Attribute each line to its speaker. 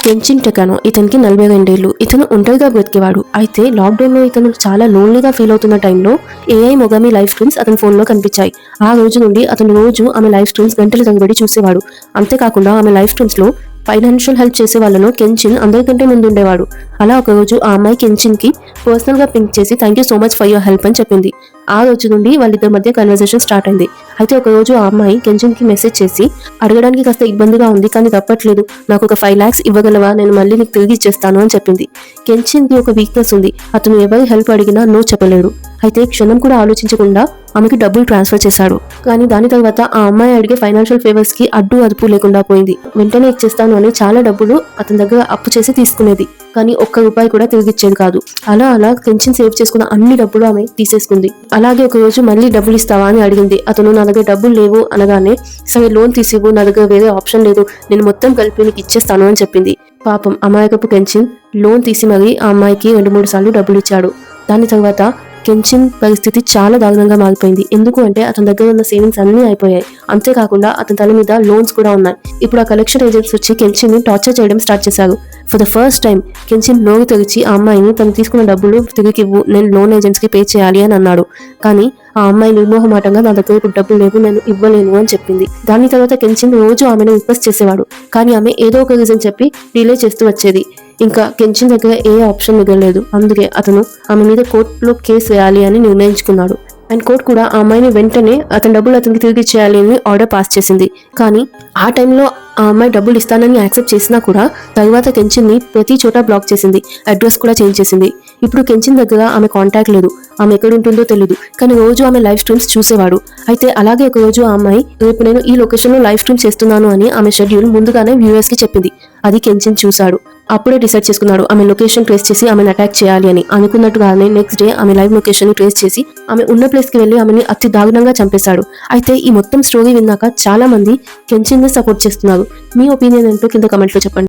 Speaker 1: కెన్చిన్ టెకానో. ఇతనికి 42 ఏళ్లు. ఇతను ఒంటరిగా బ్రతికేవాడు. అయితే లాక్డౌన్లో ఇతను చాలా లోన్లీగా ఫీల్ అవుతున్న టైంలో ఏఐ మొగామి లైవ్ స్ట్రీమ్స్ అతని ఫోన్లో కనిపించాయి. ఆ రోజు నుండి అతను రోజు ఆమె లైవ్ స్ట్రీమ్స్ గంటల తరబడి చూసేవాడు. అంతేకాకుండా ఆమె లైవ్ స్ట్రీమ్స్లో ఫైనాన్షియల్ హెల్ప్ చేసే వాళ్ళను కెన్చిన్ అందరికంటే ముందు ఉండేవాడు. అలా ఒకరోజు ఆ అమ్మాయి కెన్చిన్కి పర్సనల్గా పింక్ చేసి thank you so much for your help అని చెప్పింది. ఆ రోజు నుండి వాళ్ళిద్దరి మధ్య కన్వర్సేషన్ స్టార్ట్ అయింది. అయితే ఒకరోజు ఆ అమ్మాయి కెన్చిన్కి మెసేజ్ చేసి అడగడానికి కాస్త ఇబ్బందిగా ఉంది కానీ తప్పట్లేదు, నాకు ఒక 5 lakhs ఇవ్వగలవా, నేను మళ్ళీ నీకు తిరిగి ఇచ్చేస్తాను అని చెప్పింది. కెన్చిన్కి ఒక వీక్నెస్ ఉంది, అతను ఎవరి హెల్ప్ అడిగినా నో చెప్పలేడు. అయితే క్షణం కూడా ఆలోచించకుండా ఆమెకి డబ్బులు ట్రాన్స్ఫర్ చేశాడు. కానీ దాని తర్వాత ఆ అమ్మాయి అడిగే ఫైనాన్షియల్ ఫేవర్స్ కి అడ్డు అదుపు లేకుండా పోయింది. వెంటనే ఇచ్చేస్తాను అని చాలా డబ్బులు అతని దగ్గర అప్పు చేసి తీసుకునేది, కానీ ఒక్క రూపాయి కూడా తిరిగి ఇచ్చేది కాదు. అలా కెన్చిన్ సేవ్ చేసుకున్న అన్ని డబ్బులు ఆమె తీసేసుకుంది. అలాగే ఒక రోజు మళ్ళీ డబ్బులు ఇస్తావా అని అడిగింది. అతను నా దగ్గర డబ్బులు లేవు అనగానే సరే లోన్ తీసివ్వు, నా దగ్గర వేరే ఆప్షన్ లేదు, నేను మొత్తం కలిపి నీకు ఇచ్చేస్తాను అని చెప్పింది. పాపం అమాయకపు కెన్చిన్ లోన్ తీసి మరీ ఆ అమ్మాయికి 2-3 సార్లు డబ్బులు ఇచ్చాడు. దాని తర్వాత కెన్చిన్ పరిస్థితి చాలా దారుణంగా మారిపోయింది. ఎందుకు అంటే అతని దగ్గర ఉన్న సేవింగ్స్ అన్నీ అయిపోయాయి. అంతేకాకుండా అతని తల మీద లోన్స్ కూడా ఉన్నాయి. ఇప్పుడు ఆ కలెక్షన్ ఏజెంట్స్ వచ్చి కెన్చిన్ ని టార్చర్ చేయడం స్టార్ట్ చేశారు. ఫర్ ద ఫస్ట్ టైం కెన్చిన్ నోరు తెరిచి ఆ అమ్మాయిని తను తీసుకున్న డబ్బులు తిరిగి ఇవ్వు, నేను లోన్ ఏజెంట్స్ కి పే చేయాలి అని అన్నాడు. కానీ ఆ అమ్మాయి నిర్మోహమాటంగా నా దగ్గర ఇప్పుడు డబ్బులు లేవు, నేను ఇవ్వలేను అని చెప్పింది. దాని తర్వాత కెన్చిన్ రోజు ఆమెను రిక్వెస్ట్ చేసేవాడు, కానీ ఆమె ఏదో ఒక రీజన్ చెప్పి డిలే చేస్తూ వచ్చేది. ఇంకా కెన్చిన్ దగ్గర ఏ ఆప్షన్ మిగలలేదు. అందుకే అతను ఆమె మీద కోర్టులో కేసు వేయాలి అని నిర్ణయించుకున్నాడు. అండ్ కోర్టు కూడా ఆ అమ్మాయిని వెంటనే అతని డబ్బులు అతనికి తిరిగి ఇచ్చేయాలి అని ఆర్డర్ పాస్ చేసింది. కానీ ఆ టైంలో ఆ అమ్మాయి డబ్బులు ఇస్తానని యాక్సెప్ట్ చేసినా కూడా తర్వాత కెన్చిన్ ని ప్రతి చోట బ్లాక్ చేసింది, అడ్రస్ కూడా చేంజ్ చేసింది. ఇప్పుడు కెన్చిన్ దగ్గర ఆమె కాంటాక్ట్ లేదు, ఆమె ఎక్కడ ఉంటుందో తెలియదు. కానీ రోజు ఆమె లైవ్ స్ట్రీమ్స్ చూసేవాడు. అయితే అలాగే ఒక రోజు ఆ అమ్మాయి రేపు నేను ఈ లొకేషన్ లో లైవ్ స్ట్రీమ్ చేస్తున్నాను అని ఆమె షెడ్యూల్ ముందుగానే వ్యూవర్స్ కి చెప్పింది. అది కెన్చిన్ చూశాడు. అప్పుడే డిసైడ్ చేసుకున్నాడు ఆమె లొకేషన్ ట్రేస్ చేసి ఆమెను అటాక్ చేయాలి అని. అనుకున్నట్టుగానే నెక్స్ట్ డే ఆమె లైవ్ లొకేషన్ ని ట్రేస్ చేసి ఆమె ఉన్న ప్లేస్ కి వెళ్లి ఆమెని అతి దారుణంగా చంపేశాడు. అయితే ఈ మొత్తం స్టోరీ విన్నాక చాలా మంది కెన్చిన్ ని సపోర్ట్ చేస్తున్నారు. మీ ఒపీనియన్ ఏంటో కింద కమెంట్ లో చెప్పండి.